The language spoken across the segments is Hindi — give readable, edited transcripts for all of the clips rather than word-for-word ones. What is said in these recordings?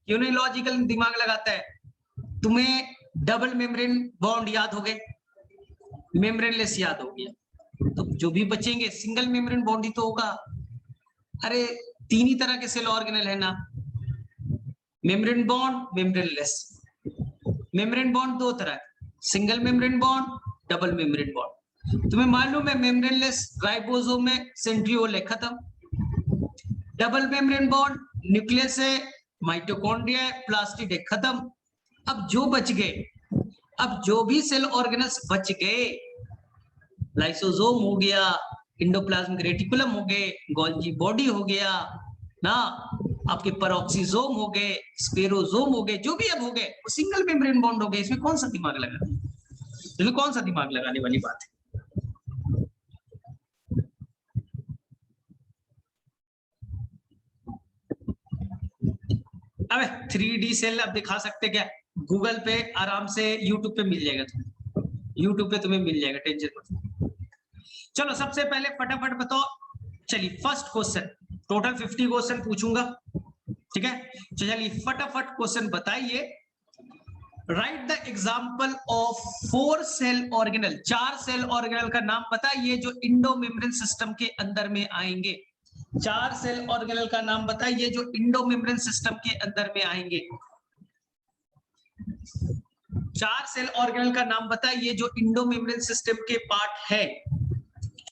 क्यों नहीं लॉजिकल दिमाग लगाता है? तुम्हें डबल मेम्ब्रेन बॉन्ड याद हो गए, मेम्ब्रेनलेस याद हो गया, तो जो भी बचेंगे सिंगल मेम्ब्रेन बॉन्ड ही तो होगा। अरे तीन ही तरह के सेल ऑर्गेनल है ना, membrane bond, membraneless. Membrane bond दो तरह, single membrane bond, double membrane bond. तुम्हें मालूम है मेम्ब्रेनलेस राइबोसोम में सेंट्रियोल है, खत्म। डबल मेम्ब्रेन बॉन्ड न्यूक्लियस है, माइटोकॉन्ड्रिया है, प्लास्टिड है, खत्म। अब जो बच गए, अब जो भी सेल ऑर्गेनल्स बच गए, लाइसोसोम हो गया, एंडोप्लाज्मिक रेटिकुलम हो गए, गोल्जी बॉडी हो गया ना, आपके पेरोक्सीसोम हो गए, स्पेरोसोम हो गए, जो भी अब हो गए वो सिंगल मेम्ब्रेन बॉन्ड हो गए। इसमें कौन सा दिमाग लगाना, इसमें कौन सा दिमाग लगाने वाली बात है? अबे 3D सेल अब दिखा सकते क्या? गूगल पे आराम से, यूट्यूब पे मिल जाएगा, तुम्हें यूट्यूब पे तुम्हें मिल जाएगा, टेंशन मत। चलो सबसे पहले फटाफट बताओ। चलिए फर्स्ट क्वेश्चन, टोटल 50 क्वेश्चन पूछूंगा, ठीक है? चलिए फटाफट क्वेश्चन बताइए। Write the example of 4 cell organelle, 4 cell organelle का नाम बताइए जो इंडो मेम्ब्रेन सिस्टम के अंदर में आएंगे। 4 सेल ऑर्गेनल का नाम बताइए जो इंडो मेम्ब्रेन सिस्टम के अंदर में आएंगे। 4 सेल ऑर्गेनल का नाम बताइए जो इंडो मेम्ब्रेन सिस्टम के पार्ट है।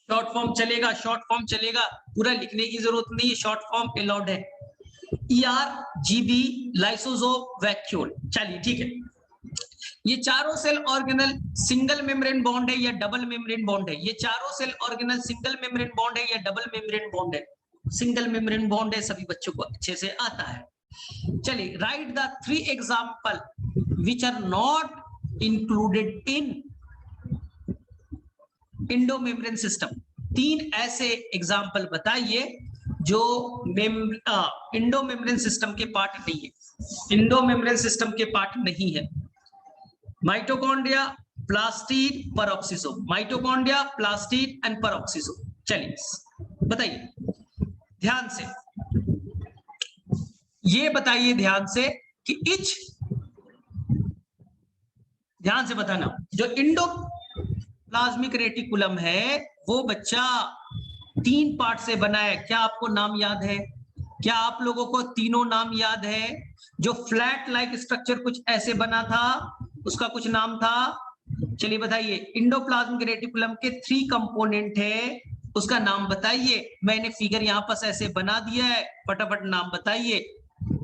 शॉर्ट फॉर्म चलेगा, शॉर्ट फॉर्म चलेगा, पूरा लिखने की जरूरत नहीं है, शॉर्ट फॉर्म अलाउड है। ER, GB, lysosome, vacuole. चलिए ठीक है, ये चारों cell organelle single membrane bond है या डबल मेम्ब्रेन बॉन्ड है? ये चारों cell organelle single membrane bond है या डबल मेम्ब्रेन बॉन्ड है? सिंगल मेम्ब्रेन बॉन्ड है, सभी बच्चों को अच्छे से आता है। चलिए write the 3 example which are not included in Indo membrane system. 3 ऐसे एग्जांपल बताइए जो इंडो मेम्ब्रेन सिस्टम के पार्ट नहीं है, इंडो मेम्ब्रेन सिस्टम के पार्ट नहीं है। Mitochondria, plastid, peroxisome, mitochondria, plastid and peroxisome. चलिए बताइए ध्यान से, ये बताइए ध्यान से कि ध्यान से बताना, जो इंडोप्लाज्मिक रेटिकुलम है वो बच्चा 3 पार्ट से बना है। क्या आपको नाम याद है? क्या आप लोगों को तीनों नाम याद है? जो फ्लैट लाइक स्ट्रक्चर कुछ ऐसे बना था उसका कुछ नाम था, चलिए बताइए। इंडोप्लाज्मिक रेटिकुलम के 3 कंपोनेंट है, उसका नाम बताइए। मैंने फिगर यहां पर ऐसे बना दिया है, फटाफट नाम बताइए,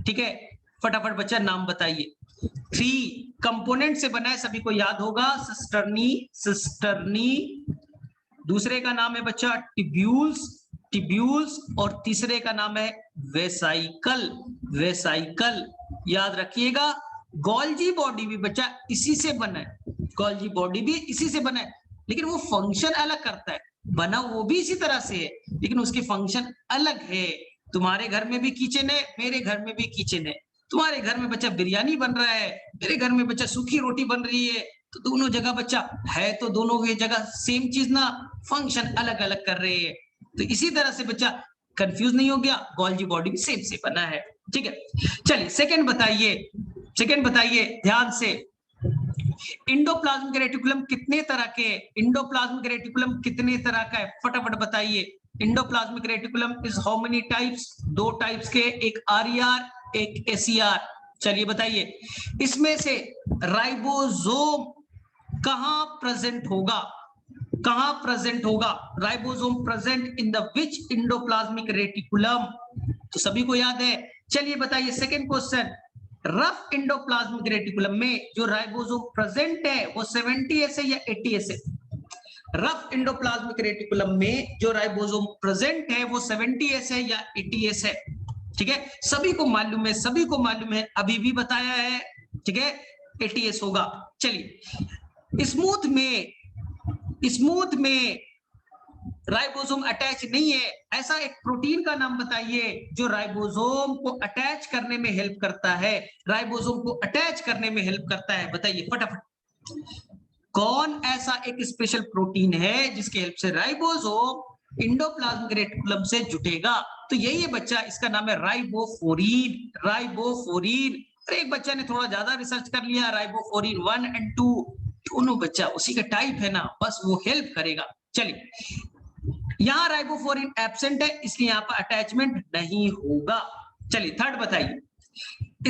ठीक है? फटाफट बच्चा नाम बताइए। 3 कंपोनेंट से बना है, सभी को याद होगा, सिस्टर्नी, दूसरे का नाम है बच्चा टिब्यूल्स, और तीसरे का नाम है वेसाइकल। याद रखिएगा। गोल्जी बॉडी भी बच्चा इसी से बना है, गोल्जी बॉडी भी इसी से बना है, लेकिन वो फंक्शन अलग करता है। बना वो भी इसी तरह से है, लेकिन उसकी फंक्शन अलग है। तुम्हारे घर में भी किचन है, मेरे घर में भी किचन है। तुम्हारे घर में बच्चा बिरयानी बन रहा है, मेरे घर में बच्चा सूखी रोटी बन रही है, तो दोनों जगह बच्चा है, तो दोनों की जगह सेम चीज ना, फंक्शन अलग अलग कर रहे हैं। तो इसी तरह से बच्चा कंफ्यूज नहीं हो गया, गोल्जी बॉडी भी सेम से बना है, ठीक है? चलिए सेकंड बताइए ध्यान से। इंडोप्लाज्मिक रेटिकुलम कितने तरह के, इंडोप्लाज्मिक रेटिकुलम कितने तरह का है, फटाफट बताइए। Endoplasmic reticulum is how many types? 2 types के, एक RER, एक SER। चलिए बताइए, इसमें से राइबोसोम कहां प्रेजेंट होगा? कहां प्रेजेंट होगा ribosome? Present in the which endoplasmic reticulum? तो सभी को याद है। चलिए बताइए second question, rough endoplasmic reticulum में जो राइबोसोम प्रेजेंट है वो 70S है या 80S है? रफ इंडोप्लाज्मिक रेटिकुलम में जो राइबोसोम प्रेजेंट है वो 70S है या 80S है? ठीक है, सभी को मालूम है, सभी को मालूम है, अभी भी बताया है, ठीक है, 80S होगा। चलिए स्मूथ में राइबोसोम अटैच नहीं है, ऐसा एक प्रोटीन का नाम बताइए जो राइबोसोम को अटैच करने में हेल्प करता है, राइबोसोम को अटैच करने में हेल्प करता है, बताइए फटाफट। कौन ऐसा एक स्पेशल प्रोटीन है जिसके हेल्प से राइबोसोम इंडोप्लाज्मिक रेटिकुलम से जुटेगा। तो यही है बच्चा, इसका नाम है राइबोफोरीन। राइबोफोरीन। एक बच्चा ने थोड़ा ज्यादा रिसर्च कर लिया, राइबोफोरीन 1 और 2 दोनों बच्चा उसी का टाइप है ना, बस वो हेल्प करेगा। चलिए, यहां राइबोफोरीन एब्सेंट है, इसलिए यहां पर अटैचमेंट नहीं होगा। चलिए थर्ड बताइए,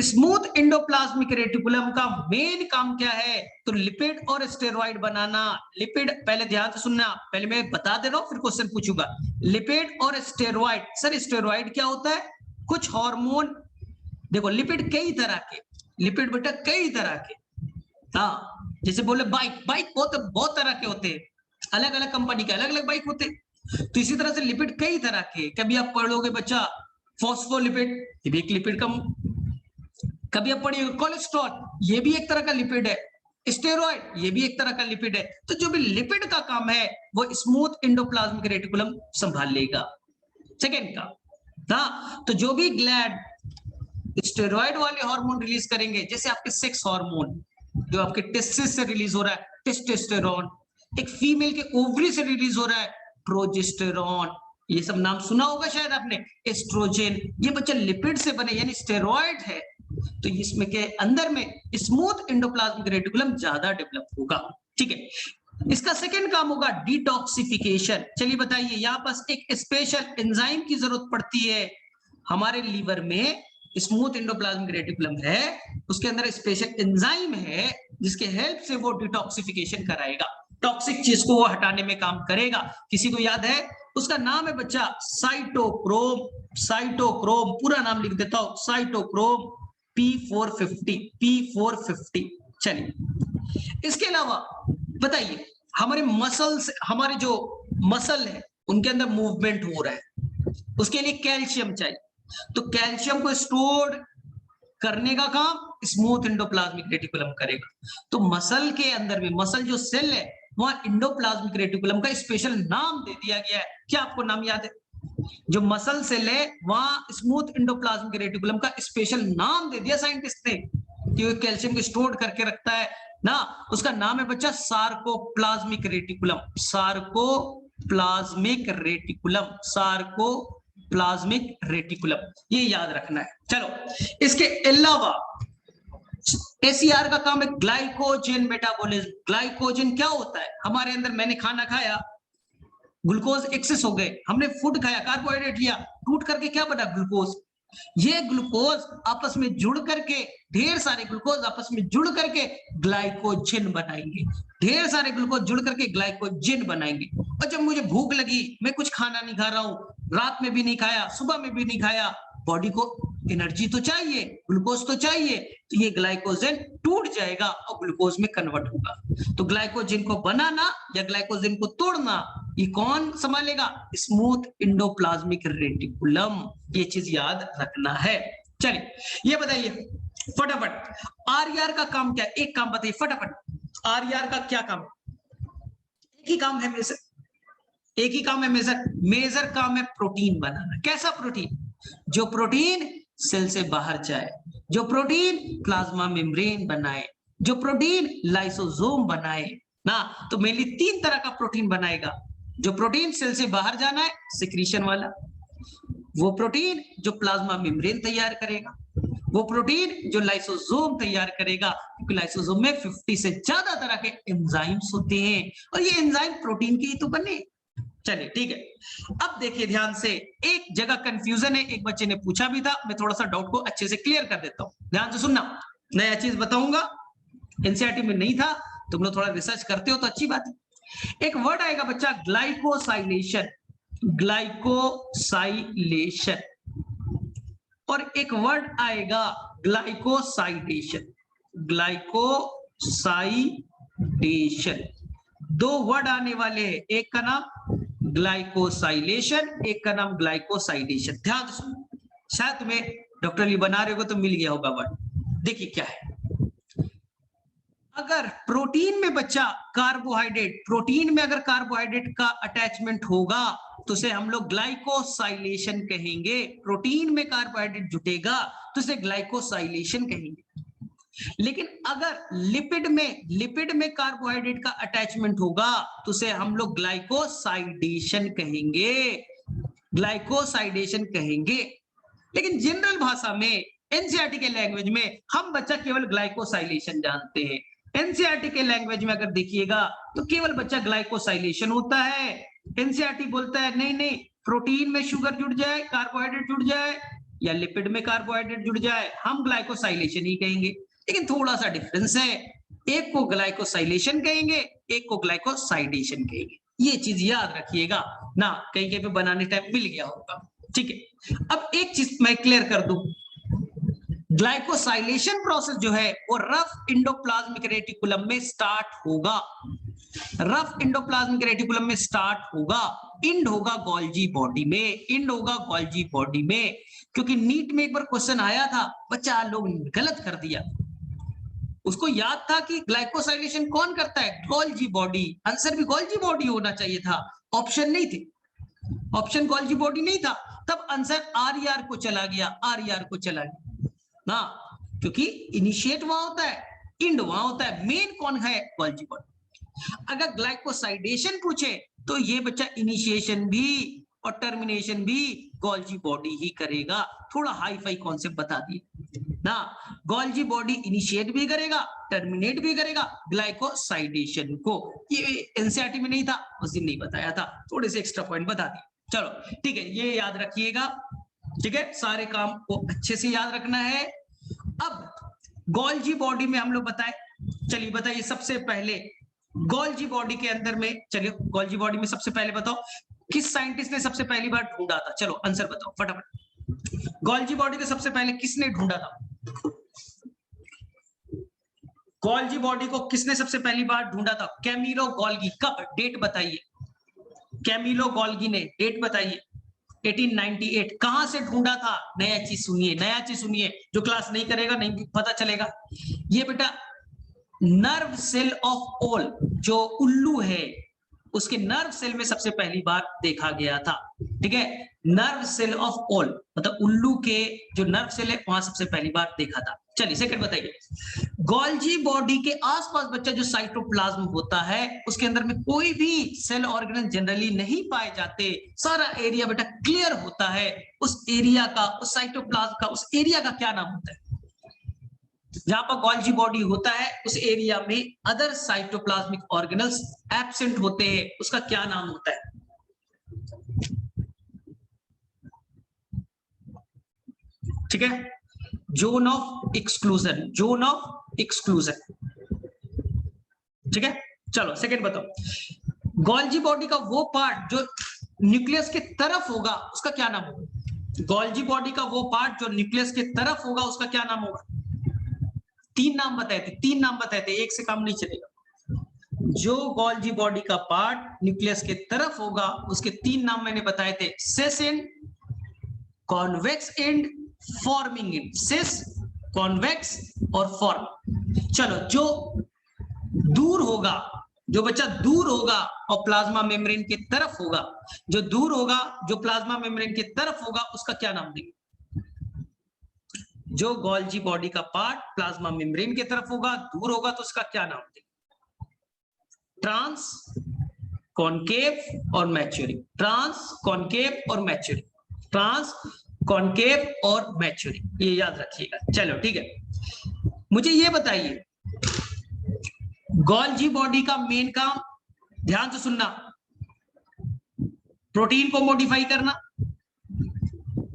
स्मूथ इंडोप्लाज्मिक रेटिकुलम का मेन काम क्या है? तो लिपिड और स्टेरॉइड बनाना। लिपिड, पहले ध्यान से सुनना, पहले मैं बता दे रहा हूं फिर क्वेश्चन पूछूंगा। लिपिड और स्टेरॉइड। सर स्टेरॉइड क्या होता है? कुछ हार्मोन। देखो लिपिड कई तरह के, लिपिड बेटा कई तरह के। हाँ, जैसे बोले बाइक, बाइक बहुत बहुत तरह के होते हैं, अलग अलग कंपनी के अलग अलग बाइक होते हैं। तो इसी तरह से लिपिड कई तरह के। कभी आप पढ़ोगे बच्चा फॉस्फोलिपिड, ये भी एक लिपिड का। कभी आप पढ़िएगा कोलेस्ट्रॉल, ये भी एक तरह का लिपिड है। स्टेरॉइड, ये भी एक तरह का लिपिड है। तो जो भी लिपिड का काम है वो स्मूथ इंडोप्लाज्मिक रेटिकुलम संभाल लेगा। सेकेंड का, हाँ, तो जो भी ग्लैंड स्टेरॉइड वाले हार्मोन रिलीज करेंगे, जैसे आपके सेक्स हार्मोन जो आपके टेस्टिस से रिलीज हो रहा है, टेस्टोस्टेरोन, एक फीमेल के ओवरी से रिलीज हो रहा है, प्रोजेस्टेरोन, ये सब नाम सुना होगा शायद आपने, एस्ट्रोजन, ये बच्चा लिपिड से बने यानी स्टेरॉइड है। तो इसमें के अंदर में स्मूथ इंडोप्लाज्मिक रेटिकुलम ज्यादा डेवलप होगा। ठीक है, इसका सेकंड काम होगा डिटॉक्सिफिकेशन। चलिए बताइए, यहाँ पास एक स्पेशल एंजाइम की जरूरत पड़ती है हमारे लीवर में। स्मूथ इंडोप्लाज्मिक रेटिकुलम है, उसके अंदर स्पेशल एंजाइम है जिसके हेल्प से वो डिटॉक्सिफिकेशन कराएगा, टॉक्सिक चीज को वो हटाने में काम करेगा। किसी को याद है? उसका नाम है बच्चा साइटोक्रोम। साइटोक्रोम, पूरा नाम लिख देता हूं, साइटोक्रोम P450। P450। चलिए, इसके अलावा बताइए, हमारे मसल्स, हमारे जो मसल है उनके अंदर मूवमेंट हो रहा है, उसके लिए कैल्शियम चाहिए। तो कैल्शियम को स्टोर करने का काम स्मूथ इंडोप्लाज्मिक रेटिकुलम करेगा। तो मसल के अंदर में, मसल जो सेल है वहां इंडोप्लाज्मिक रेटिकुलम का स्पेशल नाम दे दिया गया है। क्या आपको नाम याद है? जो मसल सेल है वहां स्मूथ इंडोप्लाज्मिक रेटिकुलम का स्पेशल नाम दे दिया साइंटिस्ट ने कि वो कैल्शियम को स्टोर करके रखता है ना। उसका नाम है बच्चा sarcoplasmic reticulum. Sarcoplasmic reticulum, sarcoplasmic reticulum, ये याद रखना है। चलो, इसके अलावा एसीआर का काम है ग्लाइकोजन मेटाबॉलिज्म। ग्लाइकोजन क्या होता है? हमारे अंदर, मैंने खाना खाया, ग्लूकोज एक्सेस हो गए, हमने फूड खाया, कार्बोहाइड्रेट लिया, टूट करके क्या बना? ग्लूकोज। ये ग्लूकोज आपस में जुड़ करके, ढेर सारे ग्लूकोज आपस में जुड़ करके ग्लाइकोजन बनाएंगे। ढेर सारे ग्लूकोज जुड़ करके ग्लाइकोजन बनाएंगे। और जब मुझे भूख लगी, मैं कुछ खाना नहीं खा रहा हूं, रात में भी नहीं खाया, सुबह में भी नहीं खाया, बॉडी को एनर्जी तो चाहिए, ग्लूकोज तो चाहिए, तो ये ग्लाइकोजन टूट जाएगा और ग्लूकोज में कन्वर्ट होगा। तो ग्लाइकोजन को बनाना या ग्लाइकोजन को तोड़ना, ये कौन संभालेगा? Smooth endoplasmic reticulum. ये चीज याद रखना है। चलिए, ये बताइए फटाफट, आरईआर का काम क्या है? एक काम बताइए फटाफट, आरईआर का क्या काम? एक ही काम है मेजर, एक ही काम है मेजर। मेजर काम है प्रोटीन बनाना। कैसा प्रोटीन? जो प्रोटीन सेल से बाहर जाए, जो प्रोटीन प्लाज्मा मेम्ब्रेन बनाए, जो प्रोटीन लाइसोसोम बनाए ना। तो मेनली 3 तरह का प्रोटीन बनाएगा। जो प्रोटीन सेल से बाहर जाना है, सिक्रीशन वाला, वो प्रोटीन जो प्लाज्मा मेम्ब्रेन तैयार करेगा, वो प्रोटीन जो लाइसोसोम तैयार करेगा, क्योंकि लाइसोसोम में 50 से ज्यादा तरह के एंजाइम्स होते हैं और ये एंजाइम प्रोटीन के ही तो बने। चलिए ठीक है, अब देखिए ध्यान से, एक जगह कंफ्यूजन है, एक बच्चे ने पूछा भी था, मैं थोड़ा सा डाउट को अच्छे से क्लियर कर देता हूं। ध्यान से सुनना, नया चीज बताऊंगा, एनसीईआरटी में नहीं था, तुम लोग थोड़ा रिसर्च करते हो तो अच्छी बात है। एक वर्ड आएगा बच्चा, ग्लाइकोसाइलेशन। ग्लाइकोसाइलेशन। और एक वर्ड आएगा ग्लाइकोसाइडेशन। ग्लाइकोसाइडेशन, 2 वर्ड आने वाले हैं, एक का नाम ग्लाइकोसाइलेशन, एक का नाम ग्लाइकोसाइडेशन। ध्यान से सुनो, शायद तुम्हें डॉक्टर ली बना रहे हो तो मिल गया होगा वर्ड। देखिए क्या है, अगर प्रोटीन में बच्चा कार्बोहाइड्रेट, प्रोटीन में अगर कार्बोहाइड्रेट का अटैचमेंट होगा तो उसे हम लोग ग्लाइकोसाइलेशन कहेंगे। प्रोटीन में कार्बोहाइड्रेट जुटेगा तो उसे ग्लाइकोसाइलेशन कहेंगे। लेकिन अगर लिपिड में कार्बोहाइड्रेट का अटैचमेंट होगा तो उसे हम लोग ग्लाइकोसाइडेशन कहेंगे, ग्लाइकोसाइडेशन कहेंगे। लेकिन जनरल भाषा में एनसीईआरटी के लैंग्वेज में हम बच्चा केवल ग्लाइकोसाइलेशन जानते हैं। एनसीईआरटी के लैंग्वेज में अगर देखिएगा तो केवल बच्चा ग्लाइकोसाइलेशन होता है। एनसीईआरटी बोलता है नहीं नहीं, प्रोटीन में शुगर जुड़ जाए, कार्बोहाइड्रेट जुड़ जाए, या लिपिड में कार्बोहाइड्रेट जुड़ जाए, हम ग्लाइकोसाइलेशन ही कहेंगे। लेकिन थोड़ा सा डिफरेंस है, एक को ग्लाइकोसाइलेशन कहेंगे, एक को ग्लाइकोसाइडेशन कहेंगे। ये चीज याद रखिएगा ना, कहीं कहीं पे बनाने टाइम मिल गया होगा। ठीक है, अब एक चीज मैं क्लियर कर दूं, ग्लाइकोसाइलेशन प्रोसेस जो है वो रफ इंडोप्लाज्मिक रेटिकुलम में स्टार्ट होगा, रफ इंडोप्लाज्मिक रेटिकुलम में स्टार्ट होगा, इंड होगा गोल्जी बॉडी में, इंड होगा गोल्जी बॉडी में। क्योंकि नीट में एक बार क्वेश्चन आया था, बच्चा लोग गलत कर दिया, उसको याद था कि ग्लाइकोसाइलेशन कौन करता है, गोल्जी बॉडी, आंसर भी गोल्जी बॉडी होना चाहिए था, ऑप्शन नहीं थे, ऑप्शन गोल्जी बॉडी नहीं था, तब आंसर आरईआर को चला गया, आरईआर को चला गया ना, क्योंकि इनिशिएट वहां होता है, इंड वहां होता है, मेन कौन है, गोल्जी बॉडी। अगर ग्लाइकोसाइडेशन पूछे तो ये बच्चा इनिशिएशन भी और टर्मिनेशन भी गोल्जी बॉडी ही करेगा। थोड़ा हाई फाई कॉन्सेप्ट बता दिए ना, गोल्जी बॉडी इनिशिएट भी करेगा, टर्मिनेट भी करेगा ग्लाइकोसाइडेशन को। ये एनसीईआरटी में नहीं था, उस दिन नहीं बताया था, थोड़े से एक्स्ट्रा पॉइंट बता दिए। चलो ठीक है, ये याद रखिएगा। ठीक है, सारे काम को अच्छे से याद रखना है। अब गोल्जी बॉडी में हम लोग बताए, चलिए बताइए सबसे पहले गोल्जी बॉडी के अंदर में, चलिए गोल्जी बॉडी में सबसे पहले बताओ किस साइंटिस्ट ने सबसे पहली बार ढूंढा था, चलो आंसर बताओ फटाफट। गोल्जी बॉडी को सबसे पहले किसने ढूंढा था, गोल्जी बॉडी को किसने सबसे पहली बार ढूंढा था, कैमिलो गोल्गी। कब, डेट बताइए, कैमिलो गोल्गी ने डेट बताइए। 1898। कहां से ढूंढा था, नया चीज सुनिए, नया चीज सुनिए, जो क्लास नहीं करेगा नहीं पता चलेगा। ये बेटा नर्व सेल ऑफ ओल, जो उल्लू है उसके नर्व सेल में सबसे पहली बार देखा गया था। ठीक है, नर्व सेल ऑफ ओल मतलब उल्लू के जो नर्व सेल है वहां सबसे पहली बार देखा था। चलिए सेकंड बताइए, गोल्जी बॉडी के आसपास बच्चा जो साइटोप्लाज्म होता है उसके अंदर में कोई भी सेल ऑर्गेनल जनरली नहीं पाए जाते, सारा एरिया बेटा क्लियर होता है। उस एरिया का, उस साइटोप्लाज्म का, उस एरिया का क्या नाम होता है, जहां पर गोल्जी बॉडी होता है उस एरिया में अदर साइटोप्लाज्मिक ऑर्गेनल्स एब्सेंट होते हैं, उसका क्या नाम होता है। ठीक है, zone of exclusion, zone of exclusion. ठीक है, चलो सेकंड बताओ, गोल्जी बॉडी का वो पार्ट जो न्यूक्लियस के तरफ होगा उसका क्या नाम होगा, गोल्जी बॉडी का वो पार्ट जो न्यूक्लियस के तरफ होगा उसका क्या नाम होगा। तीन नाम बताए थे, तीन नाम बताए थे, एक से काम नहीं चलेगा। जो गोल्जी बॉडी का पार्ट न्यूक्लियस के तरफ होगा उसके तीन नाम मैंने बताए थे, cis end, convex end, forming end. Cis, convex और फॉर्म। चलो जो दूर होगा, जो बच्चा दूर होगा और प्लाज्मा मेम्ब्रेन के तरफ होगा, जो दूर होगा, जो प्लाज्मा मेम्ब्रेन के तरफ होगा उसका क्या नाम देंगे। जो गोल्जी बॉडी का पार्ट प्लाज्मा मेम्ब्रेन की तरफ होगा, दूर होगा, तो उसका क्या नाम देंगे। ट्रांस, कॉनकेव और मैच्योरिंग, ट्रांस, कॉनकेव और मैच्योरिंग, ट्रांस, कॉनकेव और मैच्योरिंग, ये याद रखिएगा। चलो ठीक है, मुझे ये बताइए गोल्जी बॉडी का मेन काम, ध्यान से सुनना, प्रोटीन को मॉडिफाई करना,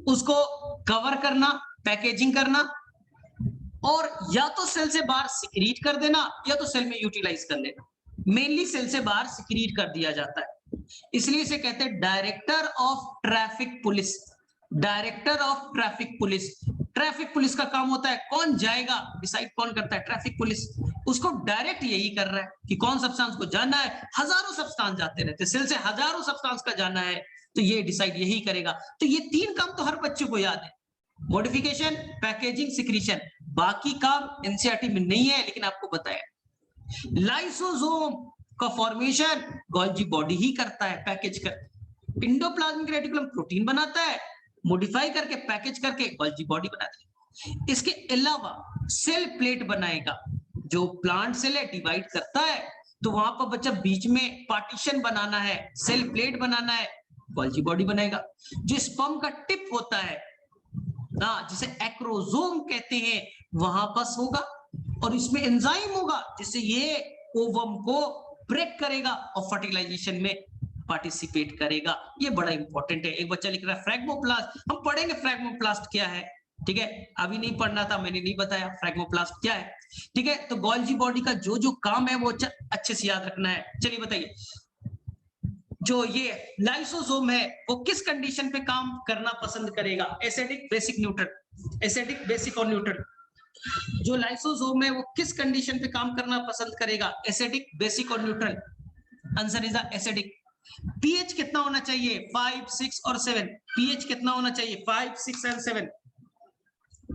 उसको कवर करना, पैकेजिंग करना, और या तो सेल से बाहर सिक्रीट कर देना या तो सेल में यूटिलाइज कर लेना। मेनली सेल से बाहर सिक्रीट कर दिया जाता है, इसलिए इसे कहते हैं director of traffic police, director of traffic police. Traffic police का काम होता है कौन जाएगा डिसाइड कौन करता है, ट्रैफिक पुलिस। उसको डायरेक्ट यही कर रहा है कि कौन सब्सटेंस को जाना है, हजारों सब्सटेंस जाते रहते, सेल से हजारों सब्सटेंस का जाना है, तो ये डिसाइड यही करेगा। तो ये तीन काम तो हर बच्चे को याद है, मॉडिफिकेशन, पैकेजिंग, सिक्रीशन। बाकी काम एनसीईआरटी में नहीं है लेकिन आपको बताया। लाइसोसोम का फॉर्मेशन गोल्जी बॉडी ही करता है, पैकेज कर। इंडोप्लाज्मिक रेटिकुलम प्रोटीन बनाता है, मॉडिफाई करके पैकेज करके गोल्जी बॉडी बनाता है। इसके अलावा सेल प्लेट बनाएगा। जो प्लांट सेल है डिवाइड करता है तो वहां पर बच्चा बीच में पार्टीशन बनाना है, सेल प्लेट बनाना है, गोल्जी बॉडी बनाएगा। जो स्पर्म का टिप होता है ना, जिसे एक्रोसोम कहते हैं, वहां पास होगा और इसमें एंजाइम होगा जिससे ये ओवम को ब्रेक करेगा और फर्टिलाइजेशन में पार्टिसिपेट करेगा। ये बड़ा इंपॉर्टेंट है। एक बच्चा लिख रहा है फ्रैग्मोप्लास्ट, हम पढ़ेंगे फ्रैग्मोप्लास्ट क्या है, ठीक है, अभी नहीं पढ़ना था, मैंने नहीं बताया फ्रैग्मोप्लास्ट क्या है, ठीक है। तो गोल्जी बॉडी का जो जो काम है वो अच्छे से याद रखना है। चलिए बताइए, जो ये लाइसोसोम है वो किस कंडीशन पे काम करना पसंद करेगा? Acidic, basic, neutral. Acidic, basic और न्यूट्रल। जो लाइसोसोम है वो किस कंडीशन पे काम करना पसंद करेगा? एसिडिक, बेसिक और neutral. Answer is acidic. PH कितना होना चाहिए? 5, 6 और 7। पीएच कितना होना चाहिए? 5, 6 and 7।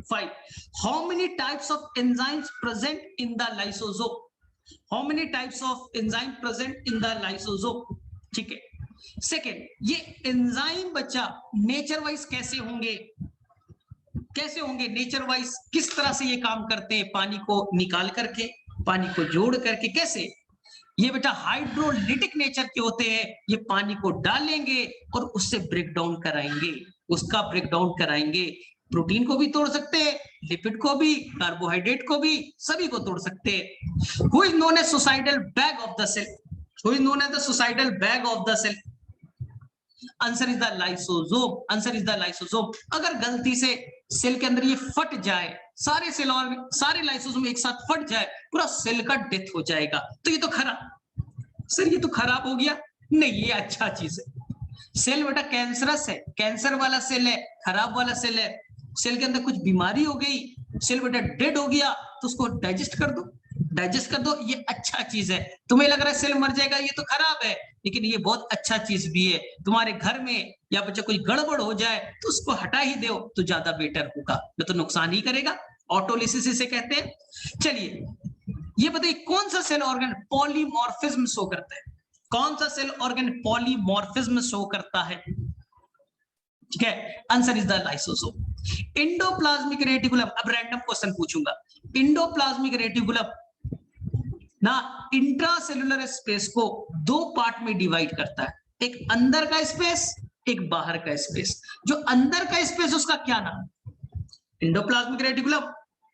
5. How many types of enzymes present in the lysosome? How many types of enzyme present in the lysosome? ठीक है। सेकेंड, ये एंजाइम बच्चा नेचर वाइज कैसे होंगे? कैसे होंगे नेचर वाइज? किस तरह से ये काम करते हैं? पानी को निकाल करके, पानी को जोड़ करके, कैसे? ये बेटा हाइड्रोलिटिक नेचर के होते हैं। ये पानी को डालेंगे और उससे ब्रेक डाउन कराएंगे, उसका ब्रेक डाउन कराएंगे। प्रोटीन को भी तोड़ सकते हैं, लिपिड को भी, कार्बोहाइड्रेट को भी, सभी को तोड़ सकते हैं। Who is known as suicidal bag of the cell? Who is known as the suicidal bag of the cell? Answer is the lysosome. Answer is the lysosome. अगर गलती से सेल के अंदर ये फट जाए, सारे सेल और सारे लाइसोसोम एक साथ फट जाए, पूरा सेल का डेथ हो जाएगा। तो ये तो खराब, सर ये तो खराब हो गया। नहीं, ये अच्छा चीज है। सेल बेटा कैंसरस है, कैंसर वाला सेल है, खराब वाला सेल है। सेल के अंदर कुछ बीमारी हो गई, सेल बेटा डेड हो गया, तो उसको डाइजेस्ट कर दो, डाइजेस्ट कर दो, ये अच्छा चीज है। तुम्हें लग रहा है सेल मर जाएगा, ये तो खराब है, लेकिन ये बहुत अच्छा चीज भी है। तुम्हारे घर में या बच्चा कोई गड़बड़ हो जाए तो उसको हटा ही दो तो ज्यादा बेटर होगा, न तो नुकसान ही करेगा। ऑटोलिसिस इसे कहते हैं। चलिए ये बताइए, कौन सा सेल ऑर्गन पॉलीमॉर्फिज्म शो करता है? कौन सा सेल ऑर्गन पॉलीमॉर्फिज्म शो करता है? ठीक है, answer is the lysosome. Endoplasmic reticulum, अब रैंडम क्वेश्चन पूछूंगा। इंडोप्लाज्मिक रेटिकुलम ना इंट्रासेलुलर स्पेस को दो पार्ट में डिवाइड करता है, एक अंदर का स्पेस, एक बाहर का स्पेस। जो अंदर का स्पेस उसका क्या नाम? Endoplasmic reticulum.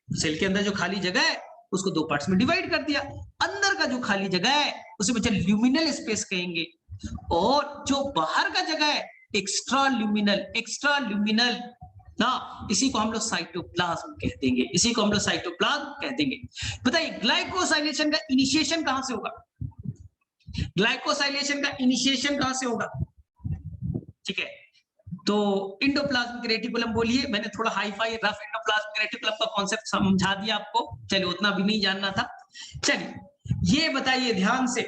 सेल के अंदर जो खाली जगह है उसको दो पार्ट्स में डिवाइड कर दिया। अंदर का जो खाली जगह है उसे बच्चा ल्यूमिनल स्पेस कहेंगे, और जो बाहर का जगह है एक्स्ट्रा ल्यूमिनल। एक्स्ट्रा ल्यूमिनल ना, इसी को हम लोग साइटोप्लाज्म कह देंगे, इसी को हम लोग साइटोप्लाज्म कह देंगे। बताइए ग्लाइकोसाइलेशन का इनिशिएशन कहां से होगा? ग्लाइकोसाइलेशन का इनिशिएशन कहां से होगा? ठीक है, तो इंडोप्लाज्मिक रेटिकुलम बोलिए। मैंने थोड़ा hi fi rough endoplasmic reticulum का कॉन्सेप्ट समझा दिया आपको, चलिए उतना भी नहीं जानना था। चलिए ये बताइए ध्यान से,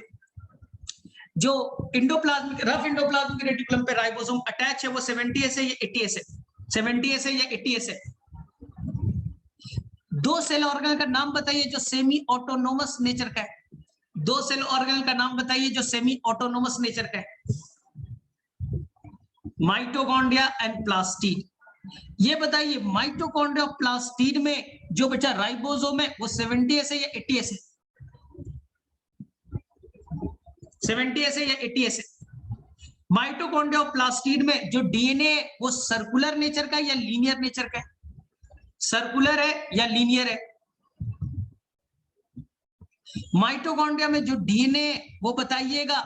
जो इंडोप्लाज्मिक रफ इंडोप्लाज्मिक रेटिकुलम पे राइबोसोम अटैच है वो 70S है या 80S है? 70S है या 80S है? दो सेल ऑर्गन का नाम बताइए जो सेमी ऑटोनोमस नेचर का है। दो सेल ऑर्गन का नाम बताइए जो सेमी ऑटोनोमस नेचर का है। Mitochondria and plastid. ये बताइए माइटोकॉन्ड्रिया और प्लास्टिड में जो बचा राइबोसोम है वो 70S है या 80S है? 70S है या 80S है? माइटोकॉन्ड्रिया और प्लास्टिड में जो डीएनए वो सर्कुलर नेचर का है या लीनियर नेचर का है? सर्कुलर है या लीनियर है? माइटोकॉन्ड्रिया में जो डीएनए वो बताइएगा,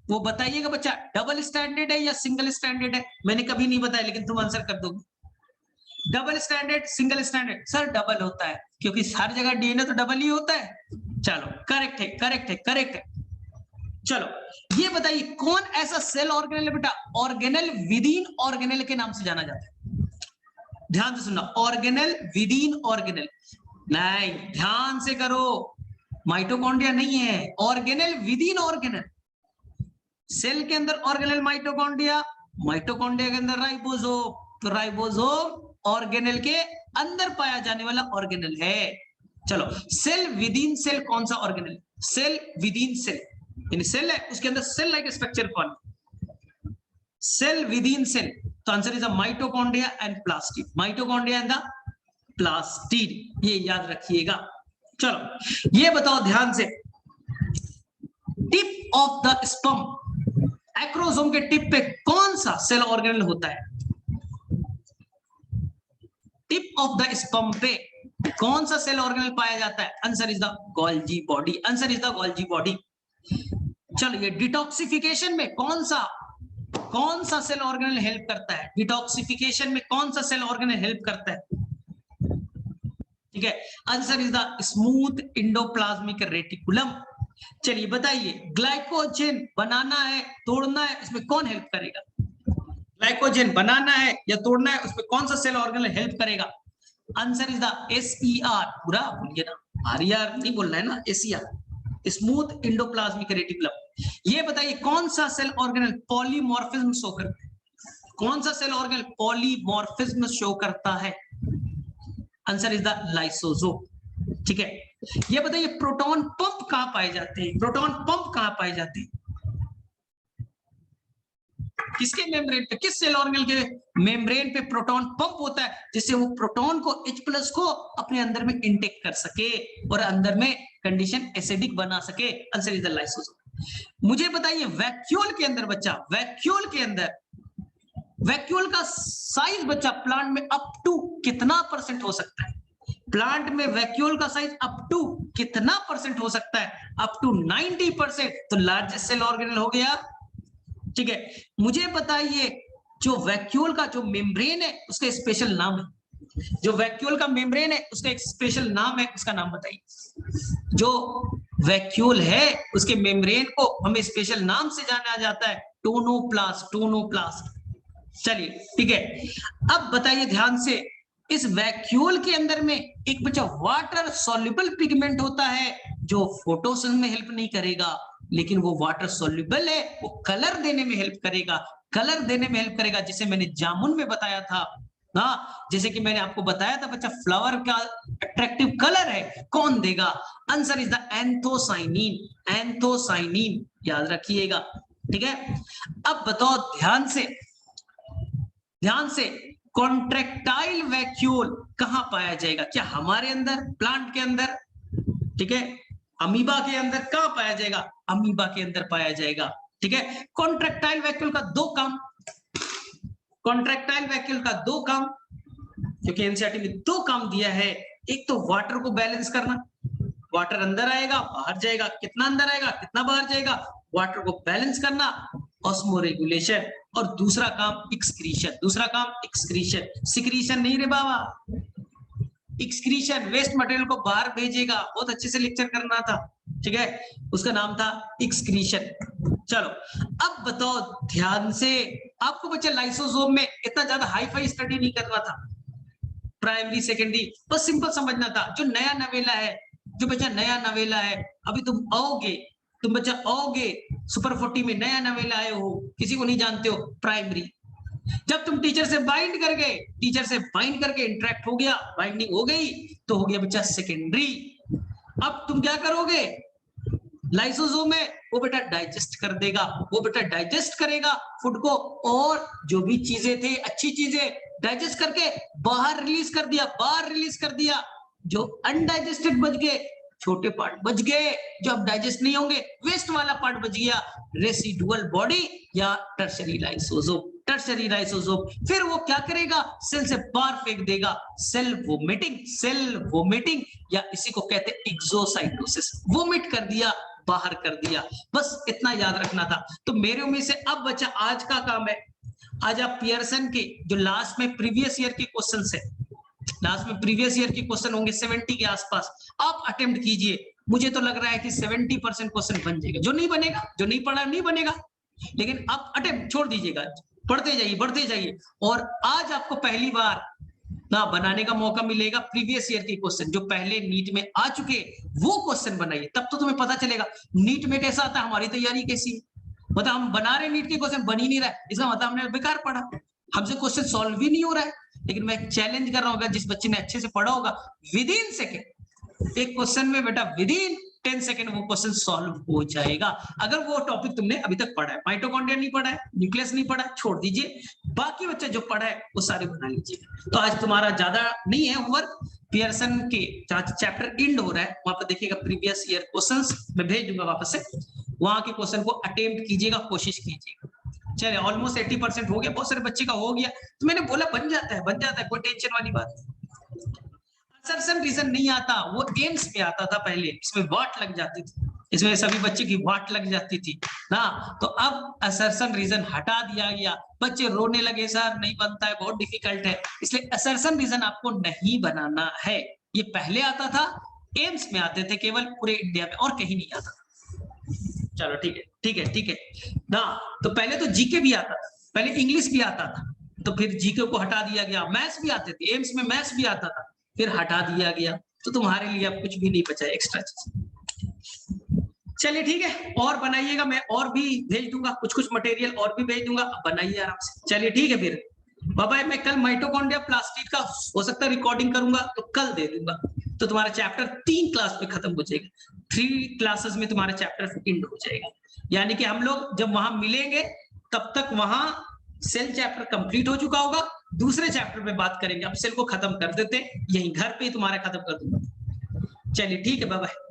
वो बताइएगा बच्चा, डबल स्टैंडर्ड है या सिंगल स्टैंडर्ड है? मैंने कभी नहीं बताया लेकिन तुम आंसर कर दोगे। Double standard, single standard? Sir double होता है क्योंकि हर जगह डीएनए तो डबल ही होता है। चलो करेक्ट है, करेक्ट है, करेक्ट है। चलो ये बताइए कौन ऐसा सेल ऑर्गेनेल है बेटा, ऑर्गेनेल विदिन ऑर्गेनेल के नाम से जाना जाता है? ध्यान से सुनना, ऑर्गेनेल विदिन ऑर्गेनेल। नहीं, ध्यान से करो, माइटोकॉन्ड्रिया नहीं है, ऑर्गेनेल विदिन ऑर्गेनेल। सेल के अंदर ऑर्गेनेल माइटोकॉन्ड्रिया, माइटोकॉन्ड्रिया के अंदर राइबोसोम, तो राइबोसोम ऑर्गेनेल के अंदर पाया जाने वाला ऑर्गेनेल है। चलो सेल विदिन सेल कौन सा ऑर्गेनेल? सेल विदिन सेल, यानी सेल है उसके अंदर सेल लाइक स्ट्रक्चर कौन? Cell within cell. तो answer is a mitochondria and plastid. Mitochondria and the plastid, ये याद रखिएगा। चलो ये बताओ ध्यान से, tip of the sperm, acrosome के टिप पे कौन सा सेल ऑर्गेनल होता है? टिप ऑफ द स्पर्म पे कौन सा सेल ऑर्गेनल पाया जाता है? Answer is the Golgi body, answer is the Golgi body. चलिए डिटॉक्सिफिकेशन में कौन सा सेल ऑर्गेनल हेल्प करता है? डिटॉक्सिफिकेशन में कौन सा सेल ऑर्गेनल हेल्प करता है? ठीक है, answer is the smooth endoplasmic reticulum. चलिए बताइए, ग्लाइकोजन बनाना है तोड़ना है, इसमें कौन हेल्प करेगा? ग्लाइकोजन बनाना है या तोड़ना है, उसमें कौन सा सेल ऑर्गेनल हेल्प करेगा? आंसर इज द SER, पूरा बोलिए ना, RER नहीं बोलना है ना, SER, स्मूथ एंडोप्लाज्मिक रेटिकुलम। ये बताइए कौन सा सेल ऑर्गेनल पॉलीमॉर्फिज्म शो करता है? कौन सा सेल ऑर्गेनल पॉलीमॉर्फिज्म शो करता है? Answer is the lysosome. ठीक है, ये बताइए प्रोटॉन पंप कहां पाए जाते हैं? प्रोटॉन पंप कहां पाए जाते हैं? किसके मेम्ब्रेन पे, किस सेल ऑर्गेनल के मेम्ब्रेन पे प्रोटॉन पंप होता है, जिससे वो प्रोटॉन को H+ को अपने अंदर में इंटेक कर सके और अंदर में कंडीशन एसिडिक बना सके? Answer is the lysosome. मुझे बताइए वैक्यूल के अंदर बच्चा, वैक्यूल के अंदर, वैक्यूल का साइज बच्चा प्लांट में अप टू कितना % हो सकता है? प्लांट में वैक्यूल का साइज अप टू कितना % हो सकता है? Up to 90%। तो लार्जेस्ट सेल ऑर्गेनल हो गया। ठीक है, मुझे बताइए जो वैक्यूल का जो मेम्ब्रेन है उसका स्पेशल नाम है, जो वैक्यूल का मेम्ब्रेन है उसका एक स्पेशल नाम है, उसका नाम बताइए। जो वैक्यूल है उसके मेम्ब्रेन को हमें स्पेशल नाम से जाना जाता है, टोनोप्लास्ट, टोनोप्लास्ट। चलिए ठीक है, अब बताइए ध्यान से, इस वैक्यूल के अंदर में एक बच्चा वाटर सॉल्युबल पिगमेंट होता है जो फोटोसिंथेसिस में हेल्प नहीं करेगा, लेकिन वो वाटर सॉल्युबल है, वो कलर देने में हेल्प करेगा, कलर देने में हेल्प करेगा, जिसे मैंने जामुन में बताया था ना, जैसे कि मैंने आपको बताया था बच्चा फ्लावर का अट्रैक्टिव कलर है, कौन देगा? Answer is the anthocyanin, anthocyanin, याद रखिएगा। ठीक है, अब बताओ ध्यान से, ध्यान से, कॉन्ट्रैक्टाइल वैक्यूल कहां पाया जाएगा? क्या हमारे अंदर, प्लांट के अंदर? ठीक है, अमीबा के अंदर कहां पाया जाएगा? अमीबा के अंदर पाया जाएगा। ठीक है, कॉन्ट्रैक्टाइल वैक्यूल का 2 काम, कॉन्ट्रैक्टाइल वैक्यूल का 2 काम, क्योंकि एनसीईआरटी में 2 काम दिया है। एक तो वाटर को बैलेंस करना, वाटर अंदर आएगा बाहर जाएगा, कितना अंदर आएगा कितना बाहर जाएगा, वाटर को बैलेंस करना, ऑस्मो रेगुलेशन, और दूसरा काम एक्सक्रीशन, दूसरा काम एक्सक्रीशन, सिक्रीशन नहीं रे बाबा, एक्सक्रीशन, वेस्ट मटेरियल को बाहर भेजेगा, बहुत अच्छे से लेक्चर करना था। ठीक है, उसका नाम था एक्सक्रीशन। चलो अब बताओ ध्यान से, आपको बच्चा लाइसोसोम में इतना ज्यादा हाई फाई स्टडी नहीं करना था, प्राइमरी सेकेंडरी बस सिंपल समझना था। जो नया नवेला है, जो बच्चा नया नवेला है, अभी तुम आओगे, तुम बच्चा आओगे सुपर 40 में, नया नवेला आए हो, किसी को नहीं जानते हो, प्राइमरी, जब तुम टीचर से बाइंड कर गए, टीचर से बाइंड करके इंटरेक्ट हो गया, बाइंडिंग हो गई, तो हो गया बच्चा सेकेंडरी। अब तुम क्या करोगे? लाइसोसोम में वो बेटा डाइजेस्ट कर देगा, वो बेटा डाइजेस्ट करेगा फूड को, और जो भी चीजें थी अच्छी चीजें डाइजेस्ट करके बाहर रिलीज कर दिया, बाहर रिलीज कर दिया। जो अनडाइजेस्टेड बच गए, छोटे पार्ट बच गए, जो अब डाइजेस्ट नहीं होंगे, वेस्ट वाला पार्ट बच गया, रेसिडुअल बॉडी या टर्शरी लाइसोसोम, टर्शरी लाइसोसोम। फिर वो क्या करेगा? सेल से बाहर फेंक देगा, सेल वोमिटिंग, सेल वोमिटिंग, या इसी को कहते हैं एक्सोसाइटोसिस, वोमिट कर दिया, बाहर कर दिया। बस इतना याद रखना था। तो मेरे उम्मीद से अब बच्चा आज का काम है, आज आप पियर्सन के जो लास्ट में प्रीवियस ईयर के क्वेश्चन है, लास्ट में प्रीवियस ईयर के क्वेश्चन होंगे 70 के आसपास, आप अटेम्प्ट कीजिए। मुझे तो लग रहा है कि 70% क्वेश्चन बन जाएगा, जो नहीं बनेगा, जो नहीं पढ़ा नहीं बनेगा, लेकिन आप अटेम्प्ट छोड़ दीजिएगा, पढ़ते जाइए, बढ़ते जाइए। और आज आपको पहली बार ना बनाने का मौका मिलेगा प्रीवियस ईयर के क्वेश्चन, जो पहले नीट में आ चुके, वो क्वेश्चन बनाइए, तब तो तुम्हें पता चलेगा नीट में कैसा आता है, हमारी तैयारी कैसी है। मतलब हम बना रहे नीट के क्वेश्चन, बन ही नहीं रहा है, इसका मतलब हमने बेकार पढ़ा, हमसे क्वेश्चन सॉल्व ही नहीं हो रहा है। लेकिन मैं चैलेंज कर रहा हूँ, जिस बच्चे ने अच्छे से पढ़ा होगा, विद इन सेकेंड एक क्वेश्चन में बेटा विद इन 10 सेकंड वो क्वेश्चन सॉल्व हो जाएगा। अगर वो टॉपिक तुमने अभी तक पढ़ा है, माइटोकॉन्ड्रिया नहीं पढ़ा है, न्यूक्लियस नहीं पढ़ा है, छोड़ दीजिए, बाकी बच्चा जो पढ़ा है वो सारे बना लीजिए। तो आज तुम्हारा ज्यादा नहीं है होमवर्क। पियर्सन के चैप्टर इंड हो रहा है, वहां पर देखिएगा प्रीवियस ईयर क्वेश्चंस मैं भेज दूंगा वापस से, वहां के क्वेश्चन को अटेम्प्ट कीजिएगा, कोशिश कीजिएगा। चलिए ऑलमोस्ट 80% हो गया, बहुत सारे बच्चे का हो गया, तो मैंने बोला बन जाता है, कोई टेंशन वाली बात नहीं। असर्शन रीजन नहीं आता, वो एम्स में आता था पहले, इसमें वाट लग जाती थी, इसमें सभी बच्चे की वाट लग जाती थी ना। तो अब असर्शन रीजन हटा दिया गया, बच्चे रोने लगे सर नहीं बनता है, बहुत डिफिकल्ट है, इसलिए असर्शन रीजन आपको नहीं बनाना है। ये पहले आता था, एम्स में आते थे केवल पूरे इंडिया में, और कहीं नहीं आता था। चलो ठीक है ठीक है ठीक है ना। तो पहले तो जीके भी आता था, पहले इंग्लिश भी आता था, तो फिर जीके को हटा दिया गया, मैथ्स भी आते थे, एम्स में मैथ्स भी आता था, फिर हटा दिया गया, तो तुम्हारे लिए अब कुछ भी नहीं बचा एक्स्ट्रा चीज। चलिए ठीक है, और बनाइएगा, मैं और भी भेज दूंगा, कुछ मटेरियल और भी भेज दूंगा, बनाइए आराम से। चलिए ठीक है, फिर बाय बाय। मैं कल माइटोकॉन्ड्रिया प्लास्टिड का हो सकता है रिकॉर्डिंग करूंगा, तो कल दे दूंगा, तो तुम्हारा चैप्टर 3 क्लास में खत्म हो जाएगा, 3 क्लासेस में तुम्हारा चैप्टर एंड हो जाएगा। यानी कि हम लोग जब वहां मिलेंगे तब तक वहां सेल चैप्टर कंप्लीट हो चुका होगा, दूसरे चैप्टर पे बात करेंगे। अब सेल को खत्म कर देते, यही घर पे ही तुम्हारा खत्म कर दूंगा। चलिए ठीक है, बाय बाय।